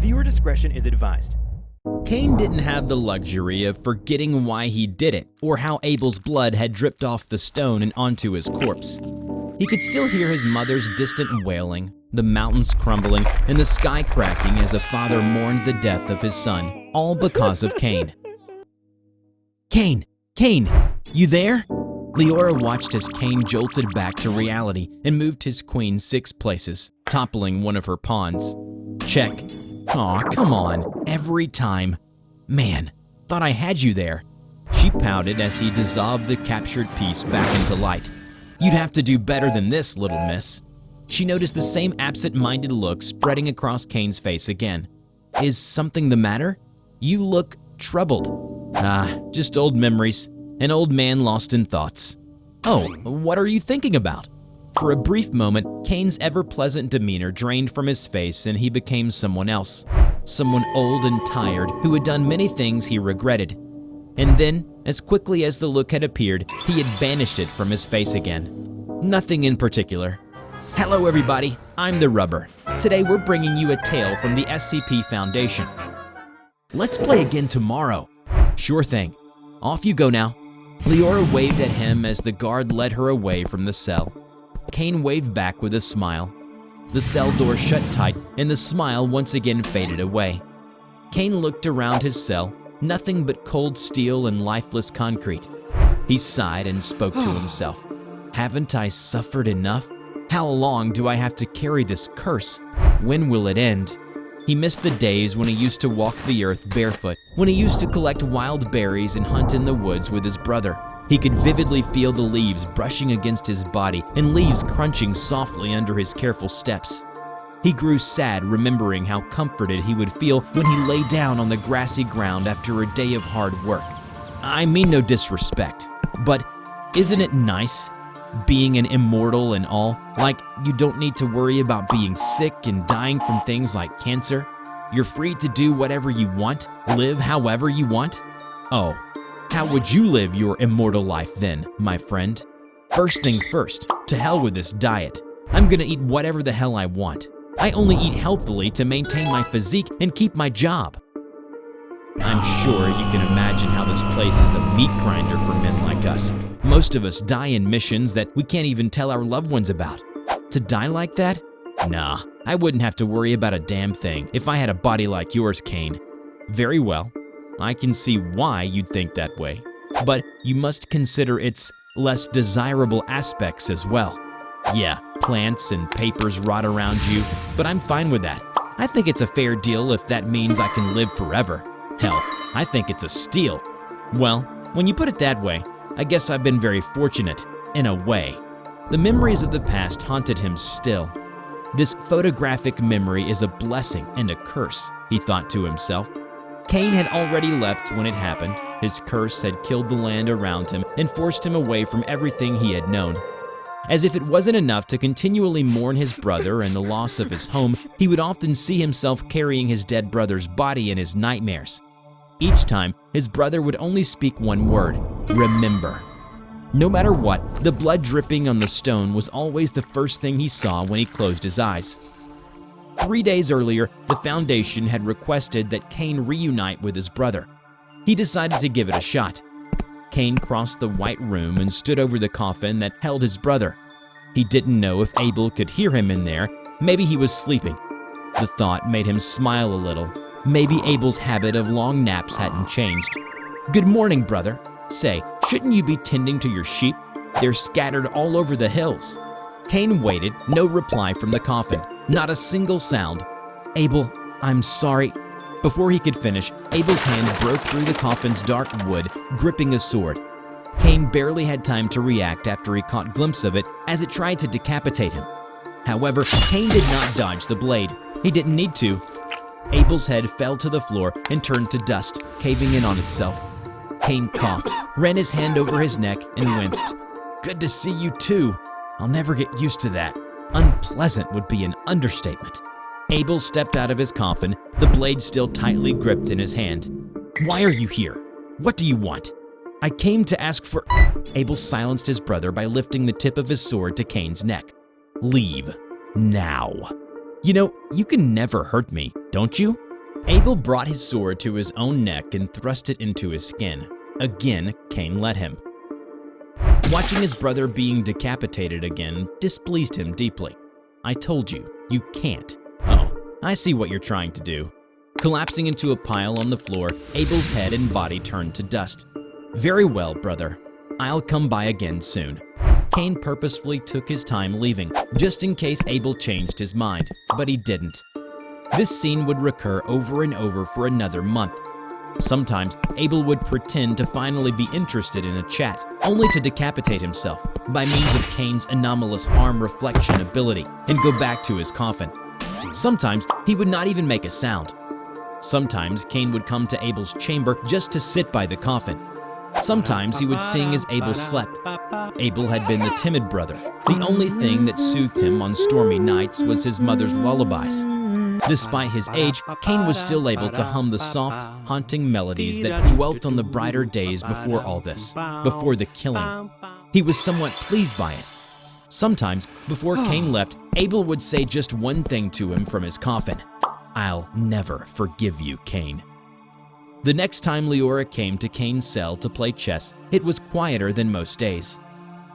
Viewer discretion is advised. Cain didn't have the luxury of forgetting why he did it or how Abel's blood had dripped off the stone and onto his corpse. He could still hear his mother's distant wailing, the mountains crumbling, and the sky cracking as a father mourned the death of his son, all because of Cain. Cain! Cain! You there? Leora watched as Cain jolted back to reality and moved his queen 6 places, toppling one of her pawns. Check. Aw, come on, every time. Man, thought I had you there. She pouted as he dissolved the captured piece back into light. You'd have to do better than this, little miss. She noticed the same absent-minded look spreading across Cain's face again. Is something the matter? You look troubled. Ah, just old memories. An old man lost in thoughts. Oh, what are you thinking about? For a brief moment, Cain's ever-pleasant demeanor drained from his face and he became someone else. Someone old and tired who had done many things he regretted. And then, as quickly as the look had appeared, he had banished it from his face again. Nothing in particular. Hello everybody, I'm TheRubber. Today we're bringing you a tale from the SCP Foundation. Let's play again tomorrow. Sure thing. Off you go now. Leora waved at him as the guard led her away from the cell. Cain waved back with a smile. The cell door shut tight and the smile once again faded away. Cain looked around his cell, nothing but cold steel and lifeless concrete. He sighed and spoke to himself. Haven't I suffered enough? How long do I have to carry this curse? When will it end? He missed the days when he used to walk the earth barefoot, when he used to collect wild berries and hunt in the woods with his brother. He could vividly feel the leaves brushing against his body and leaves crunching softly under his careful steps. He grew sad remembering how comforted he would feel when he lay down on the grassy ground after a day of hard work. I mean no disrespect, but isn't it nice being an immortal and all? Like, you don't need to worry about being sick and dying from things like cancer. You're free to do whatever you want, live however you want. Oh, how would you live your immortal life then, my friend? First thing first, to hell with this diet. I'm gonna eat whatever the hell I want. I only eat healthily to maintain my physique and keep my job. I'm sure you can imagine how this place is a meat grinder for men like us. Most of us die in missions that we can't even tell our loved ones about. To die like that? Nah, I wouldn't have to worry about a damn thing if I had a body like yours, Cain. Very well, I can see why you'd think that way, but you must consider its less desirable aspects as well. Yeah, plants and papers rot around you, but I'm fine with that. I think it's a fair deal if that means I can live forever. Hell, I think it's a steal. Well, when you put it that way, I guess I've been very fortunate, in a way. The memories of the past haunted him still. This photographic memory is a blessing and a curse, he thought to himself. Cain had already left when it happened. His curse had killed the land around him and forced him away from everything he had known. As if it wasn't enough to continually mourn his brother and the loss of his home, he would often see himself carrying his dead brother's body in his nightmares. Each time, his brother would only speak one word: remember. No matter what, the blood dripping on the stone was always the first thing he saw when he closed his eyes. 3 days earlier, the Foundation had requested that Cain reunite with his brother. He decided to give it a shot. Cain crossed the white room and stood over the coffin that held his brother. He didn't know if Abel could hear him in there. Maybe he was sleeping. The thought made him smile a little. Maybe Abel's habit of long naps hadn't changed. Good morning, brother. Say, shouldn't you be tending to your sheep? They're scattered all over the hills. Cain waited, no reply from the coffin, not a single sound. Abel, I'm sorry. Before he could finish, Abel's hand broke through the coffin's dark wood, gripping a sword. Cain barely had time to react after he caught a glimpse of it as it tried to decapitate him. However, Cain did not dodge the blade. He didn't need to. Abel's head fell to the floor and turned to dust, caving in on itself. Cain coughed, ran his hand over his neck, and winced. Good to see you too. I'll never get used to that. Unpleasant would be an understatement. Abel stepped out of his coffin, the blade still tightly gripped in his hand. Why are you here? What do you want? I came to ask for… Abel silenced his brother by lifting the tip of his sword to Cain's neck. Leave. Now. You know, you can never hurt me, don't you? Abel brought his sword to his own neck and thrust it into his skin. Again, Cain let him. Watching his brother being decapitated again displeased him deeply. I told you, you can't. Oh, I see what you're trying to do. Collapsing into a pile on the floor, Abel's head and body turned to dust. Very well, brother. I'll come by again soon. Cain purposefully took his time leaving, just in case Abel changed his mind, but he didn't. This scene would recur over and over for another month. Sometimes, Abel would pretend to finally be interested in a chat, only to decapitate himself by means of Cain's anomalous arm reflection ability and go back to his coffin. Sometimes, he would not even make a sound. Sometimes, Cain would come to Abel's chamber just to sit by the coffin. Sometimes, he would sing as Abel slept. Abel had been the timid brother. The only thing that soothed him on stormy nights was his mother's lullabies. Despite his age, Cain was still able to hum the soft, haunting melodies that dwelt on the brighter days before all this, before the killing. He was somewhat pleased by it. Sometimes, before Cain left, Abel would say just one thing to him from his coffin. I'll never forgive you, Cain. The next time Leora came to Cain's cell to play chess, it was quieter than most days.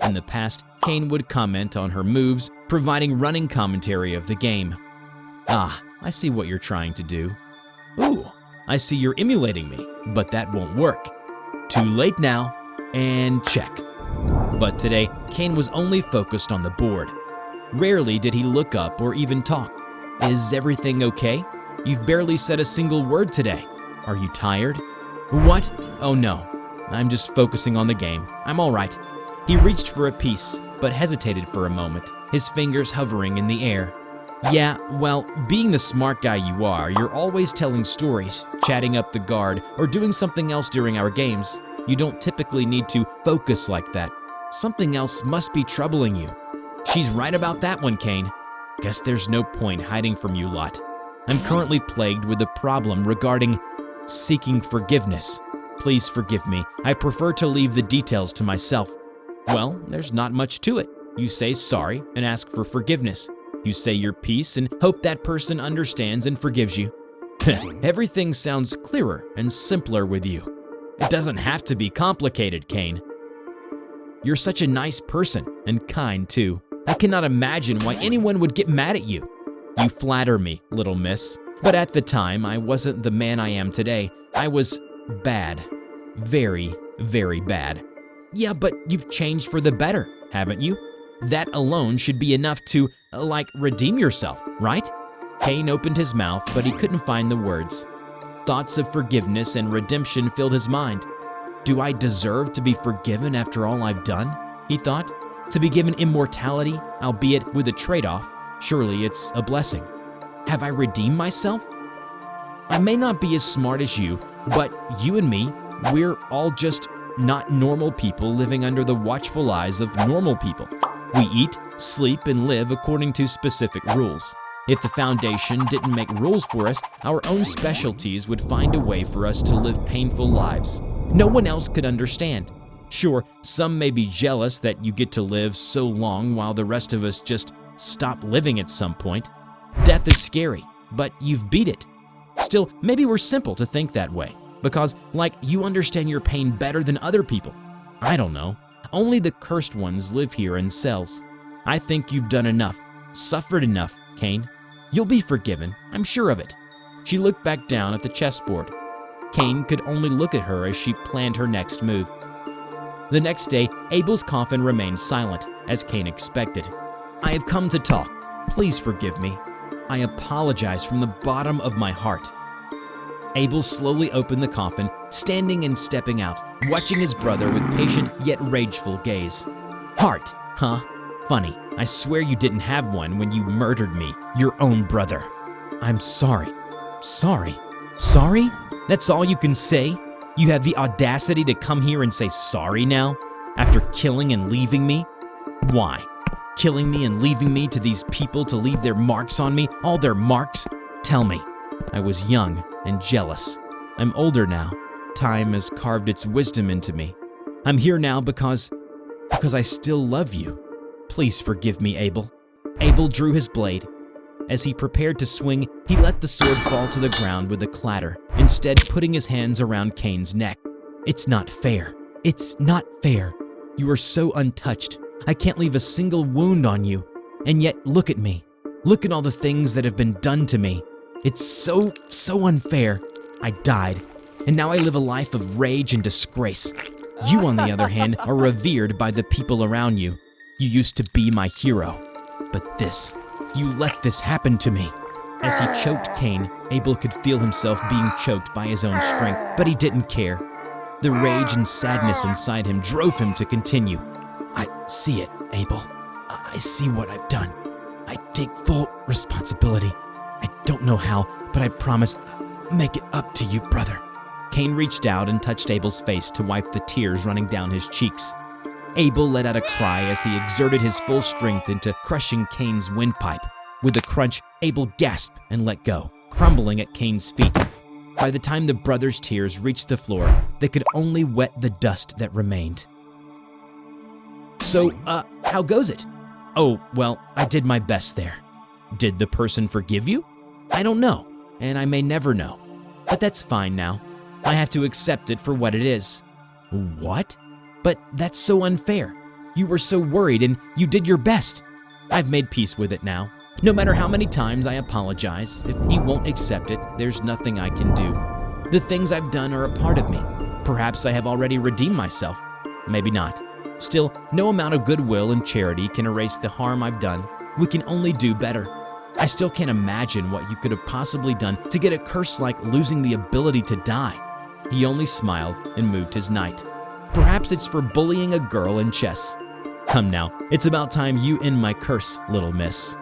In the past, Cain would comment on her moves, providing running commentary of the game. Ah, I see what you're trying to do. Ooh, I see you're emulating me, but that won't work. Too late now, and check. But today, Cain was only focused on the board. Rarely did he look up or even talk. Is everything okay? You've barely said a single word today. Are you tired? What? Oh no, I'm just focusing on the game. I'm all right. He reached for a piece, but hesitated for a moment, his fingers hovering in the air. Yeah, well, being the smart guy you are, you're always telling stories, chatting up the guard, or doing something else during our games. You don't typically need to focus like that. Something else must be troubling you. She's right about that one, Cain. Guess there's no point hiding from you lot. I'm currently plagued with a problem regarding seeking forgiveness. Please forgive me. I prefer to leave the details to myself. Well, there's not much to it. You say sorry and ask for forgiveness. You say your piece and hope that person understands and forgives you. Everything sounds clearer and simpler with you. It doesn't have to be complicated, Cain. You're such a nice person, and kind too. I cannot imagine why anyone would get mad at you. You flatter me, little miss. But at the time, I wasn't the man I am today. I was bad. Very, very bad. Yeah, but you've changed for the better, haven't you? That alone should be enough to, redeem yourself, right? Cain opened his mouth, but he couldn't find the words. Thoughts of forgiveness and redemption filled his mind. Do I deserve to be forgiven after all I've done? He thought. To be given immortality, albeit with a trade-off, surely it's a blessing. Have I redeemed myself? I may not be as smart as you, but you and me, we're all just not normal people living under the watchful eyes of normal people. We eat, sleep, and live according to specific rules. If the Foundation didn't make rules for us, our own specialties would find a way for us to live painful lives. No one else could understand. Sure, some may be jealous that you get to live so long while the rest of us just stop living at some point. Death is scary, but you've beat it. Still, maybe we're simple to think that way, because, you understand your pain better than other people. I don't know. Only the cursed ones live here in cells. I think you've done enough, suffered enough, Cain. You'll be forgiven, I'm sure of it. She looked back down at the chessboard. Cain could only look at her as she planned her next move. The next day, Abel's coffin remained silent, as Cain expected. I have come to talk. Please forgive me. I apologize from the bottom of my heart. Abel slowly opened the coffin, standing and stepping out, watching his brother with patient yet rageful gaze. Heart, huh? Funny, I swear you didn't have one when you murdered me, your own brother. I'm sorry. Sorry? Sorry? That's all you can say? You have the audacity to come here and say sorry now, after killing and leaving me? Why? Killing me and leaving me to these people to leave their marks on me, all their marks? Tell me. I was young and jealous. I'm older now. Time has carved its wisdom into me. I'm here now because I still love you. Please forgive me, Abel. Abel drew his blade. As he prepared to swing, he let the sword fall to the ground with a clatter, instead putting his hands around Cain's neck. "It's not fair. It's not fair. You are so untouched. I can't leave a single wound on you. And yet, look at me. Look at all the things that have been done to me. It's so unfair. I died, and now I live a life of rage and disgrace. You, on the other hand, are revered by the people around you. You used to be my hero. But this, you let this happen to me." As he choked Cain, Abel could feel himself being choked by his own strength, but he didn't care. The rage and sadness inside him drove him to continue. "I see it, Abel. I see what I've done. I take full responsibility. I don't know how, but I promise I'll make it up to you, brother." Cain reached out and touched Abel's face to wipe the tears running down his cheeks. Abel let out a cry as he exerted his full strength into crushing Cain's windpipe. With a crunch, Abel gasped and let go, crumbling at Cain's feet. By the time the brothers' tears reached the floor, they could only wet the dust that remained. "So, how goes it?" "Oh, well, I did my best there." "Did the person forgive you?" "I don't know, and I may never know. But that's fine now. I have to accept it for what it is." "What?" "But that's so unfair. You were so worried and you did your best. I've made peace with it now. No matter how many times I apologize, if he won't accept it, there's nothing I can do. The things I've done are a part of me. Perhaps I have already redeemed myself. Maybe not. Still, no amount of goodwill and charity can erase the harm I've done. We can only do better. I still can't imagine what you could have possibly done to get a curse like losing the ability to die." He only smiled and moved his knight. "Perhaps it's for bullying a girl in chess. Come now, it's about time you end my curse, little miss."